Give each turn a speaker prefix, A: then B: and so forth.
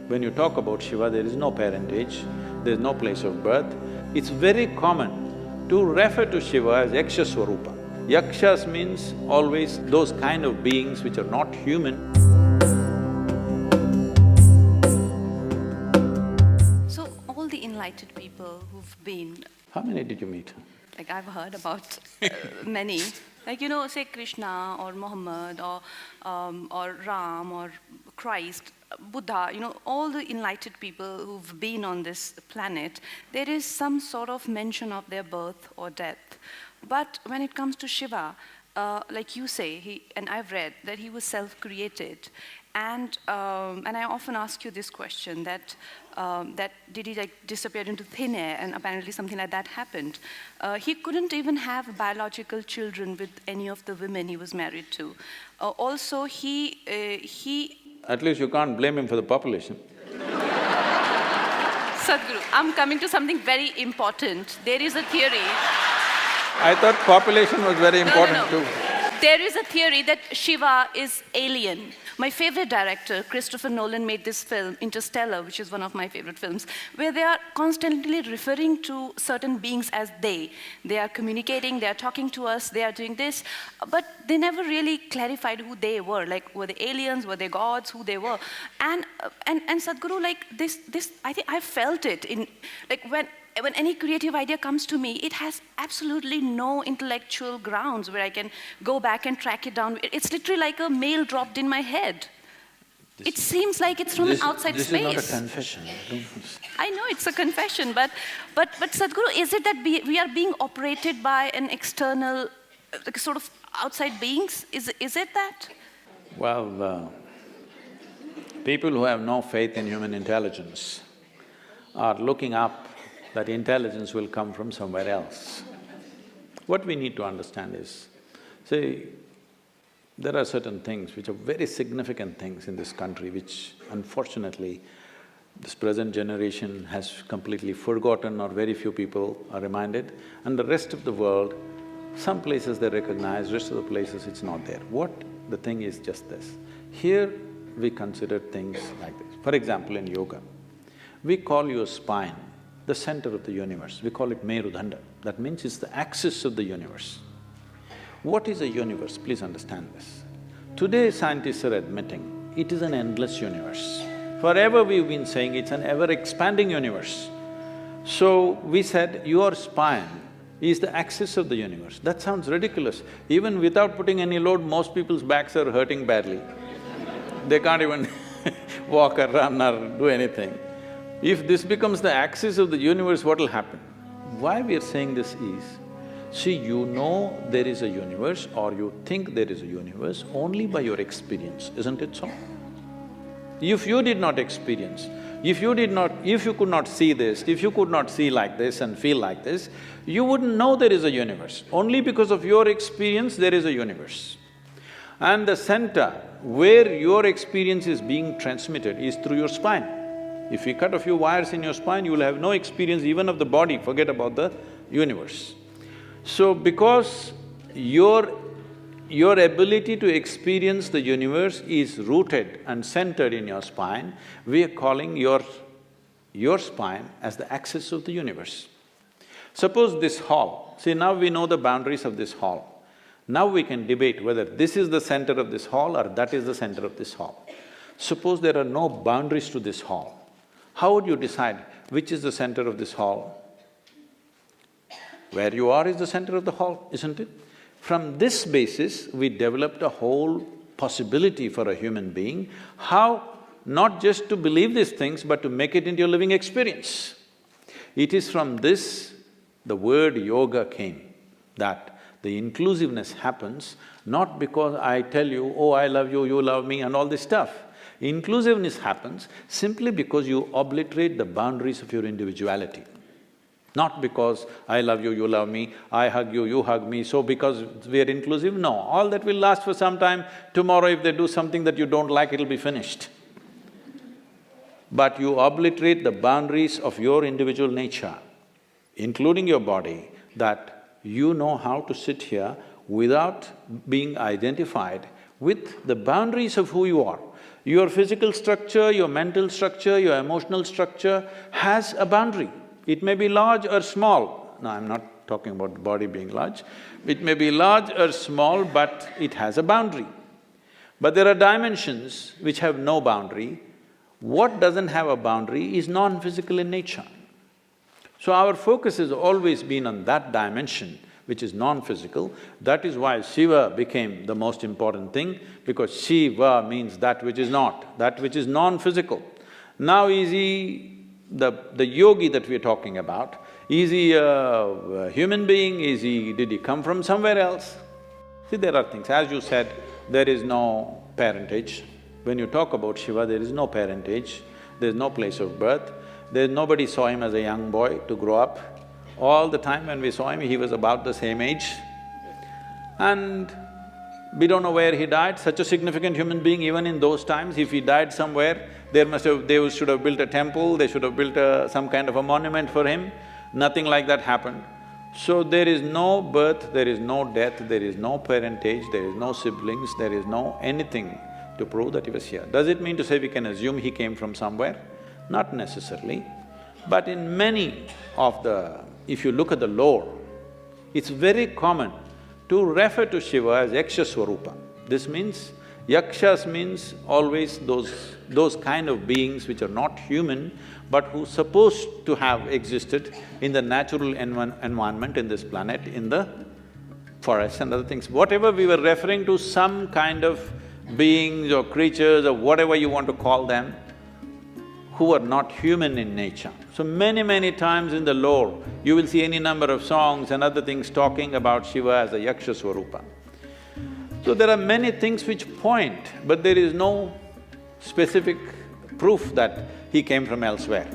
A: When you talk about Shiva, there is no parentage, there is no place of birth. It's very common to refer to Shiva as Yaksha Swarupa. Yakshas means always those kind of beings which are not human.
B: So, all the enlightened people who've been…
A: How many did you meet?
B: Like, I've heard about many. Like, say Krishna or Muhammad or Ram or Christ, Buddha, all the enlightened people who've been on this planet, there is some sort of mention of their birth or death. But when it comes to Shiva, like you say, and I've read that he was self-created, and I often ask you this question, that did he like disappear into thin air, and apparently something like that happened. He couldn't even have biological children with any of the women he was married to. Also, he…
A: At least you can't blame him for the population.
B: Sadhguru, I'm coming to something very important. There is a theory…
A: I thought population was very important too.
B: There is a theory that Shiva is alien. My favorite director, Christopher Nolan, made this film, Interstellar, which is one of my favorite films, where they are constantly referring to certain beings as they. They are communicating, they are talking to us, they are doing this, but they never really clarified who they were. Like, were they aliens, were they gods, who they were? And Sadhguru, like this, I think I felt it in, like when any creative idea comes to me, it has absolutely no intellectual grounds where I can go back and track it down. It's literally like a mail dropped in my head. It seems like it's from an outside space.
A: This is not a confession.
B: I know it's a confession, but Sadhguru, is it that we are being operated by an external, like sort of outside beings? Is it that?
A: Well, people who have no faith in human intelligence are looking up that intelligence will come from somewhere else. What we need to understand is, see, there are certain things which are very significant things in this country which unfortunately this present generation has completely forgotten, or very few people are reminded, and the rest of the world, some places they recognize, rest of the places it's not there. What the thing is just this, here we consider things like this. For example, in yoga, we call your spine the center of the universe. We call it Merudanda. That means it's the axis of the universe. What is a universe? Please understand this. Today scientists are admitting it is an endless universe. Forever we've been saying it's an ever-expanding universe. So we said your spine is the axis of the universe. That sounds ridiculous. Even without putting any load, most people's backs are hurting badly. They can't even walk or run or do anything. If this becomes the axis of the universe, what will happen? Why we are saying this is, see, you know there is a universe or you think there is a universe only by your experience, isn't it so? If you did not experience, if you could not see this, if you could not see like this and feel like this, you wouldn't know there is a universe. Only because of your experience there is a universe. And the center where your experience is being transmitted is through your spine. If you cut a few wires in your spine, you will have no experience even of the body, forget about the universe. So because your ability to experience the universe is rooted and centered in your spine, we are calling your spine as the axis of the universe. Suppose this hall, see now we know the boundaries of this hall. Now we can debate whether this is the center of this hall or that is the center of this hall. Suppose there are no boundaries to this hall. How would you decide which is the center of this hall? Where you are is the center of the hall, isn't it? From this basis, we developed a whole possibility for a human being, how not just to believe these things, but to make it into a living experience. It is from this the word yoga came, that the inclusiveness happens not because I tell you, oh, I love you, you love me and all this stuff. Inclusiveness happens simply because you obliterate the boundaries of your individuality. Not because I love you, you love me, I hug you, you hug me, so because we are inclusive, no. All that will last for some time. Tomorrow if they do something that you don't like, it'll be finished. But you obliterate the boundaries of your individual nature, including your body, that you know how to sit here without being identified with the boundaries of who you are. Your physical structure, your mental structure, your emotional structure has a boundary. It may be large or small. No, I'm not talking about the body being large. It may be large or small, but it has a boundary. But there are dimensions which have no boundary. What doesn't have a boundary is non-physical in nature. So our focus has always been on that dimension, which is non-physical. That is why Shiva became the most important thing, because Shiva means that which is not, that which is non-physical. Now is he the yogi that we're talking about? Is he a human being? Did he come from somewhere else? See, there are things, as you said, there is no parentage. When you talk about Shiva, there is no parentage, there is no place of birth, nobody saw him as a young boy to grow up. All the time when we saw him, he was about the same age. And we don't know where he died, such a significant human being. Even in those times, if he died somewhere, they should have built a temple, they should have built some kind of a monument for him. Nothing like that happened. So there is no birth, there is no death, there is no parentage, there is no siblings, there is no anything to prove that he was here. Does it mean to say we can assume he came from somewhere? Not necessarily. But in many of the… if you look at the lore, it's very common to refer to Shiva as Yaksha Swarupa. This means, Yakshas means always those kind of beings which are not human, but who supposed to have existed in the natural environment in this planet, in the forests and other things. Whatever we were referring to, some kind of beings or creatures or whatever you want to call them, who are not human in nature. So many times in the lore, you will see any number of songs and other things talking about Shiva as a Yaksha Swarupa. So there are many things which point, but there is no specific proof that he came from elsewhere.